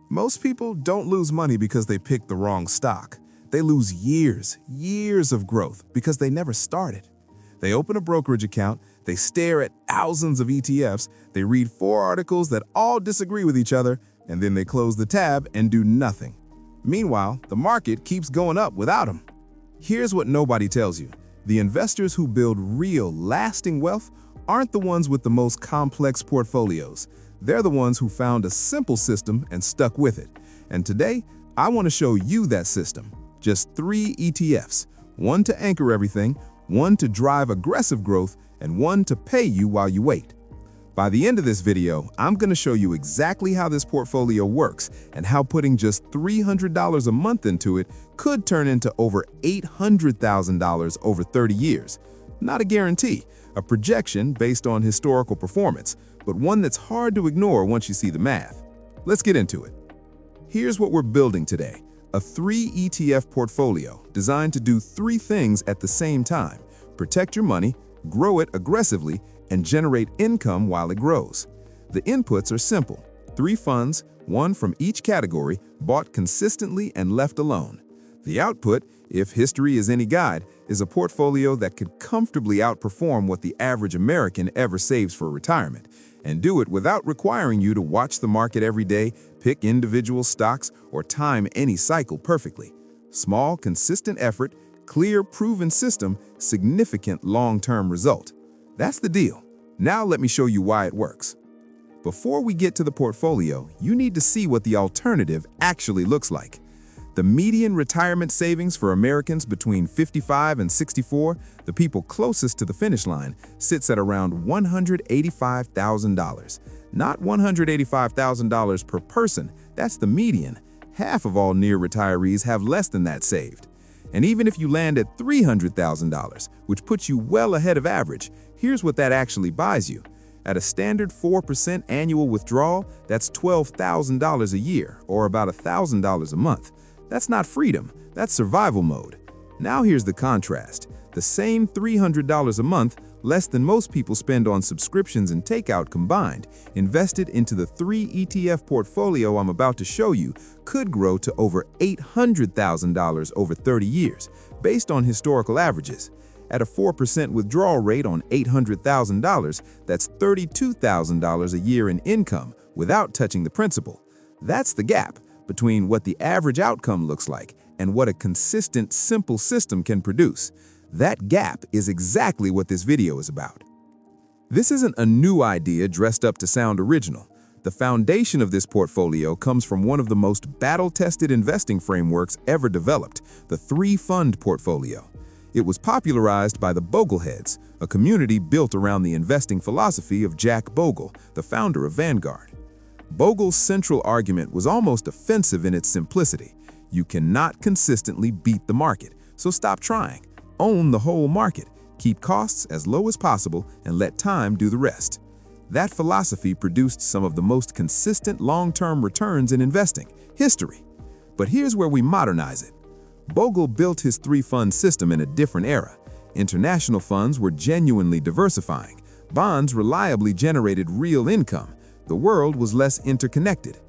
Most people don't lose money because they picked the wrong stock. They lose years of growth because they never started. They open a brokerage account, they stare at thousands of ETFs, they read 4 articles that all disagree with each other, and then they close the tab and do nothing. Meanwhile, the market keeps going up without them. Here's what nobody tells you. The investors who build real, lasting wealth aren't the ones with the most complex portfolios. They're the ones who found a simple system and stuck with it. And today, I want to show you that system. Just 3 ETFs, one to anchor everything, one to drive aggressive growth, and one to pay you while you wait. By the end of this video, I'm going to show you exactly how this portfolio works and how putting just $300 a month into it could turn into over $800,000 over 30 years. Not a guarantee, a projection based on historical performance, but one that's hard to ignore once you see the math. Let's get into it. Here's what we're building today. A 3 ETF portfolio designed to do 3 things at the same time: protect your money, grow it aggressively, and generate income while it grows. The inputs are simple: 3 funds, 1 from each category, bought consistently and left alone. The output, if history is any guide, is a portfolio that could comfortably outperform what the average American ever saves for retirement, and do it without requiring you to watch the market every day, pick individual stocks, or time any cycle perfectly. Small, consistent effort, clear, proven system, significant long-term result. That's the deal. Now let me show you why it works. Before we get to the portfolio, you need to see what the alternative actually looks like. The median retirement savings for Americans between 55 and 64, the people closest to the finish line, sits at around $185,000. Not $185,000 per person, that's the median. Half of all near retirees have less than that saved. And even if you land at $300,000, which puts you well ahead of average, here's what that actually buys you. At a standard 4% annual withdrawal, that's $12,000 a year, or about $1,000 a month. That's not freedom, that's survival mode. Now here's the contrast. The same $300 a month, less than most people spend on subscriptions and takeout combined, invested into the 3 ETF portfolio I'm about to show you, could grow to over $800,000 over 30 years, based on historical averages. At a 4% withdrawal rate on $800,000, that's $32,000 a year in income without touching the principal. That's the gap between what the average outcome looks like and what a consistent, simple system can produce. That gap is exactly what this video is about. This isn't a new idea dressed up to sound original. The foundation of this portfolio comes from one of the most battle-tested investing frameworks ever developed, the 3-fund portfolio. It was popularized by the Bogleheads, a community built around the investing philosophy of Jack Bogle, the founder of Vanguard. Bogle's central argument was almost offensive in its simplicity. You cannot consistently beat the market, so stop trying. Own the whole market, keep costs as low as possible, and let time do the rest. That philosophy produced some of the most consistent long-term returns in investing history. But here's where we modernize it. Bogle built his 3-fund system in a different era. International funds were genuinely diversifying. Bonds reliably generated real income. The world was less interconnected.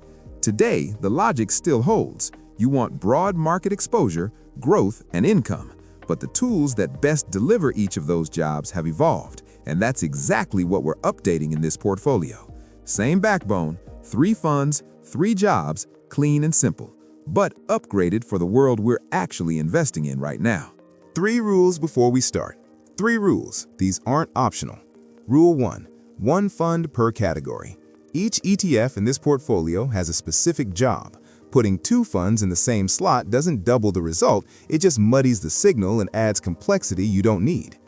Today, the logic still holds. You want broad market exposure, growth, and income. But the tools that best deliver each of those jobs have evolved, and that's exactly what we're updating in this portfolio. Same backbone, 3 funds, 3 jobs, clean and simple, but upgraded for the world we're actually investing in right now. 3 rules before we start. 3 rules. These aren't optional. Rule 1. 1 fund per category. Each ETF in this portfolio has a specific job. Putting 2 funds in the same slot doesn't double the result, it just muddies the signal and adds complexity you don't need.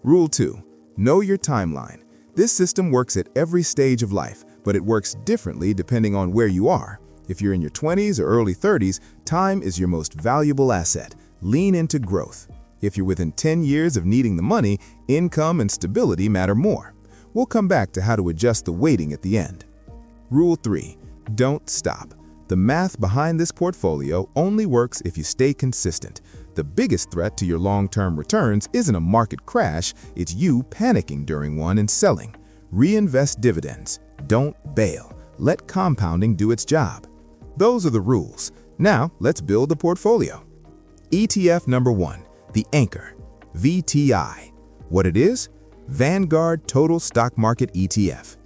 Rule 2. Know your timeline. This system works at every stage of life, but it works differently depending on where you are. If you're in your 20s or early 30s, time is your most valuable asset. Lean into growth. If you're within 10 years of needing the money, income and stability matter more. We'll come back to how to adjust the weighting at the end. Rule 3. Don't stop. The math behind this portfolio only works if you stay consistent. The biggest threat to your long-term returns isn't a market crash, it's you panicking during one and selling. Reinvest dividends. Don't bail. Let compounding do its job. Those are the rules. Now, let's build a portfolio. ETF number 1, the anchor, VTI. What it is? Vanguard Total Stock Market ETF.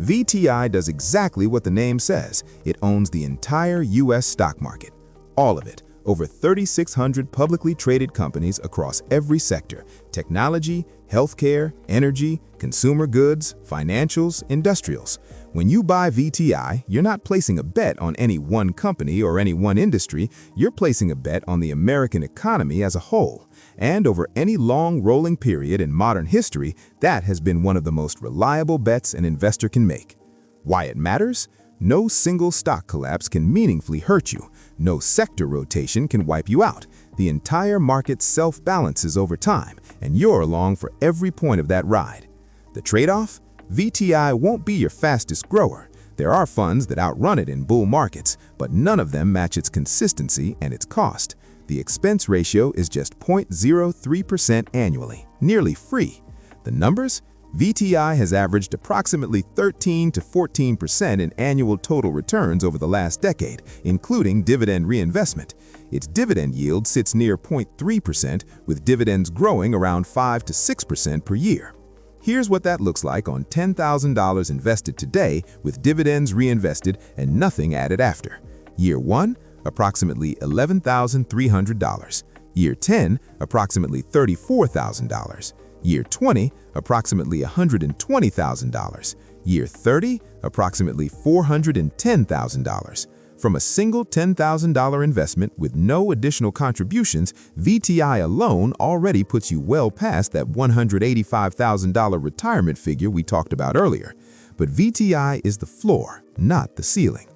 VTI does exactly what the name says. It owns the entire U.S. stock market. All of it. Over 3,600 publicly traded companies across every sector: technology, healthcare, energy, consumer goods, financials, industrials. When you buy VTI, you're not placing a bet on any one company or any one industry. You're placing a bet on the American economy as a whole. And over any long rolling period in modern history, that has been one of the most reliable bets an investor can make. Why it matters? No single stock collapse can meaningfully hurt you. No sector rotation can wipe you out. The entire market self-balances over time, and you're along for every point of that ride. The trade-off? VTI won't be your fastest grower. There are funds that outrun it in bull markets, but none of them match its consistency and its cost. The expense ratio is just 0.03% annually, nearly free. The numbers? VTI has averaged approximately 13 to 14% in annual total returns over the last decade, including dividend reinvestment. Its dividend yield sits near 0.3%, with dividends growing around 5 to 6% per year. Here's what that looks like on $10,000 invested today with dividends reinvested and nothing added after. Year 1, approximately $11,300. Year 10, approximately $34,000. Year 20, approximately $120,000. Year 30, approximately $410,000. From a single $10,000 investment with no additional contributions, VTI alone already puts you well past that $185,000 retirement figure we talked about earlier. But VTI is the floor, not the ceiling.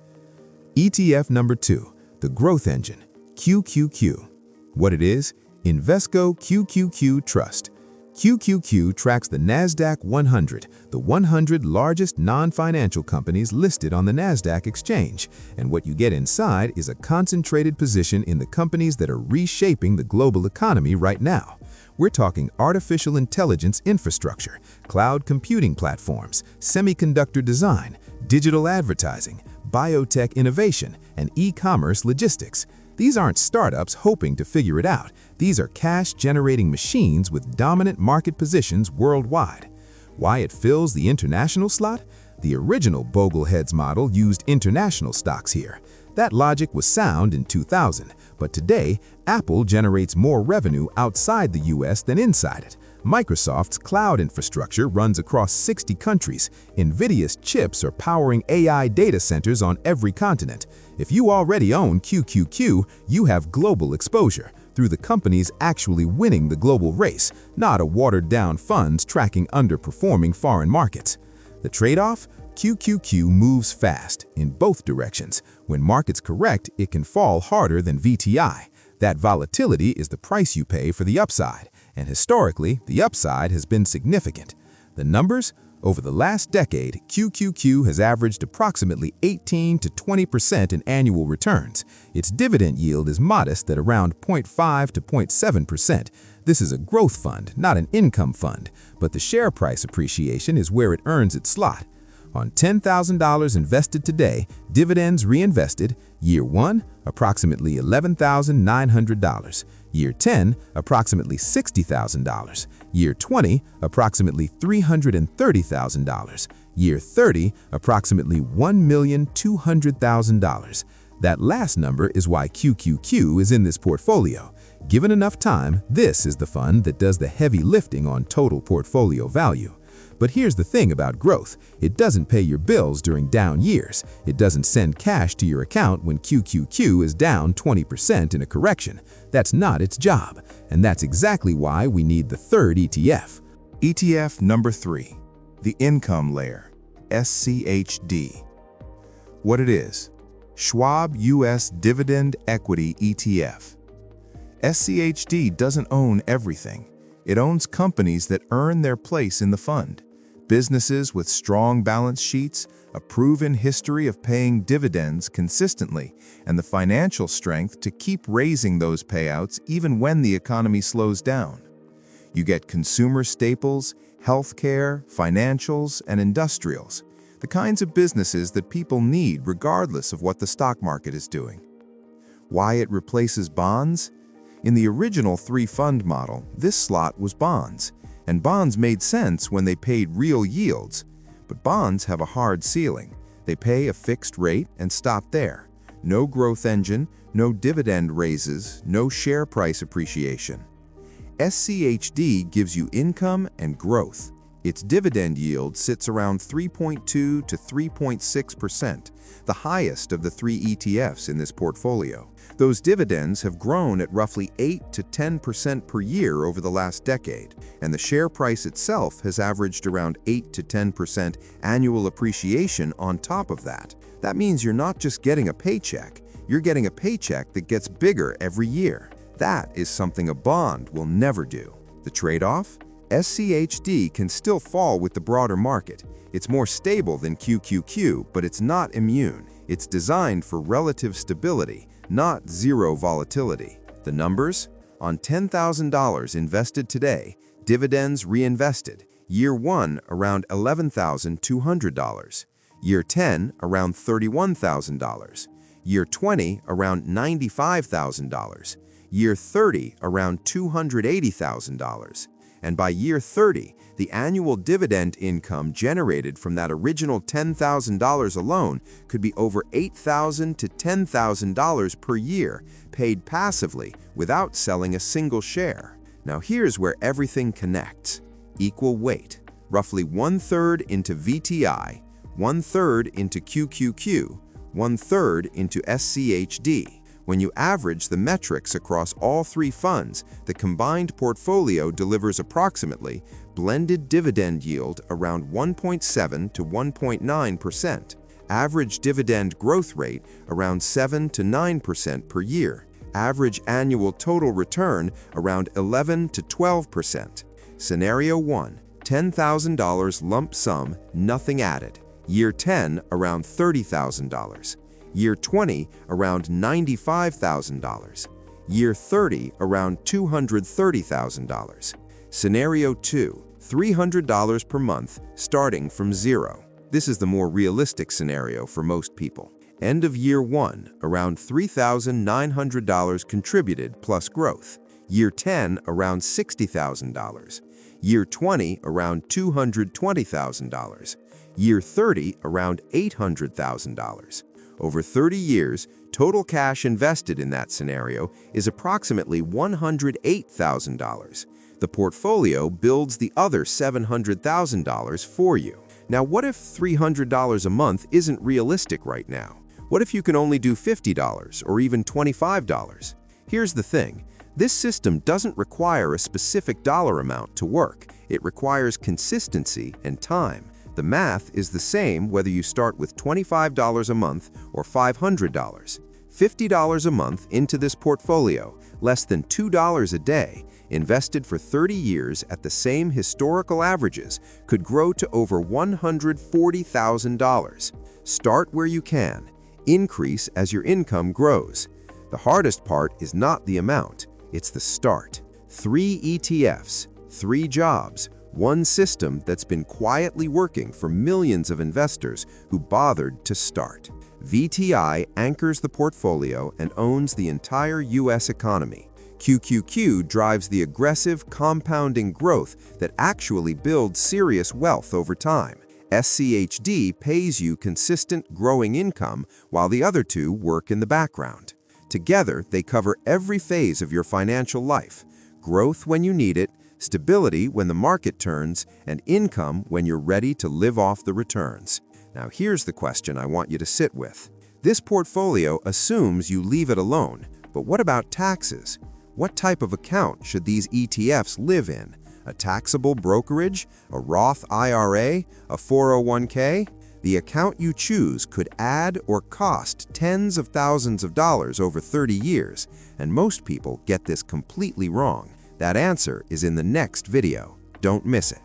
ETF number 2, the growth engine, QQQ. What it is? Invesco QQQ Trust. QQQ tracks the NASDAQ 100, the 100 largest non-financial companies listed on the NASDAQ exchange, and what you get inside is a concentrated position in the companies that are reshaping the global economy right now. We're talking artificial intelligence infrastructure, cloud computing platforms, semiconductor design, digital advertising, biotech innovation, and e-commerce logistics. These aren't startups hoping to figure it out. These are cash-generating machines with dominant market positions worldwide. Why it fills the international slot? The original Bogleheads model used international stocks here. That logic was sound in 2000, but today, Apple generates more revenue outside the US than inside it. Microsoft's cloud infrastructure runs across 60 countries. NVIDIA's chips are powering AI data centers on every continent. If you already own QQQ, you have global exposure through the companies actually winning the global race, not a watered-down funds tracking underperforming foreign markets. The trade-off? QQQ moves fast in both directions. When markets correct, it can fall harder than VTI. That volatility is the price you pay for the upside, and historically, the upside has been significant. The numbers? Over the last decade, QQQ has averaged approximately 18 to 20% in annual returns. Its dividend yield is modest at around 0.5 to 0.7%. This is a growth fund, not an income fund, but the share price appreciation is where it earns its slot. On $10,000 invested today, dividends reinvested, year 1, approximately $11,900. Year 10, approximately $60,000. Year 20, approximately $330,000. Year 30, approximately $1,200,000. That last number is why QQQ is in this portfolio. Given enough time, this is the fund that does the heavy lifting on total portfolio value. But here's the thing about growth. It doesn't pay your bills during down years. It doesn't send cash to your account when QQQ is down 20% in a correction. That's not its job. And that's exactly why we need the third ETF. ETF number 3, the income layer, SCHD. What it is? Schwab US Dividend Equity ETF. SCHD doesn't own everything. It owns companies that earn their place in the fund. Businesses with strong balance sheets, a proven history of paying dividends consistently, and the financial strength to keep raising those payouts even when the economy slows down. You get consumer staples, healthcare, financials, and industrials. The kinds of businesses that people need regardless of what the stock market is doing. Why it replaces bonds? In the original three-fund model, this slot was bonds, and bonds made sense when they paid real yields. But bonds have a hard ceiling. They pay a fixed rate and stop there. No growth engine, no dividend raises, no share price appreciation. SCHD gives you income and growth. Its dividend yield sits around 3.2 to 3.6%, the highest of the three ETFs in this portfolio. Those dividends have grown at roughly 8 to 10% per year over the last decade, and the share price itself has averaged around 8 to 10% annual appreciation on top of that. That means you're not just getting a paycheck, you're getting a paycheck that gets bigger every year. That is something a bond will never do. The trade-off? SCHD can still fall with the broader market. It's more stable than QQQ, but it's not immune. It's designed for relative stability, not zero volatility. The numbers? On $10,000 invested today, dividends reinvested. Year 1, around $11,200. Year 10, around $31,000. Year 20, around $95,000. Year 30, around $280,000. And by year 30, the annual dividend income generated from that original $10,000 alone could be over $8,000 to $10,000 per year, paid passively without selling a single share. Now here's where everything connects. Equal weight, roughly 1/3 into VTI, 1/3 into QQQ, 1/3 into SCHD. When you average the metrics across all three funds, the combined portfolio delivers approximately blended dividend yield around 1.7 to 1.9%, average dividend growth rate around 7 to 9% per year, average annual total return around 11 to 12%. Scenario 1, $10,000 lump sum, nothing added. Year 10, around $30,000. Year 20, around $95,000. Year 30, around $230,000. Scenario 2, $300 per month, starting from zero. This is the more realistic scenario for most people. End of year 1, around $3,900 contributed plus growth. Year 10, around $60,000. Year 20, around $220,000. Year 30, around $800,000. Over 30 years, total cash invested in that scenario is approximately $108,000. The portfolio builds the other $700,000 for you. Now, what if $300 a month isn't realistic right now? What if you can only do $50 or even $25? Here's the thing. This system doesn't require a specific dollar amount to work. It requires consistency and time. The math is the same whether you start with $25 a month or $500. $50 a month into this portfolio, less than $2 a day, invested for 30 years at the same historical averages, could grow to over $140,000. Start where you can. Increase as your income grows. The hardest part is not the amount, it's the start. 3 ETFs, 3 jobs, one system that's been quietly working for millions of investors who bothered to start. VTI anchors the portfolio and owns the entire U.S. economy. QQQ drives the aggressive, compounding growth that actually builds serious wealth over time. SCHD pays you consistent, growing income while the other two work in the background. Together, they cover every phase of your financial life: growth when you need it, stability when the market turns, and income when you're ready to live off the returns. Now here's the question I want you to sit with. This portfolio assumes you leave it alone, but what about taxes? What type of account should these ETFs live in? A taxable brokerage? A Roth IRA? A 401k? The account you choose could add or cost tens of thousands of dollars over 30 years, and most people get this completely wrong. That answer is in the next video. Don't miss it.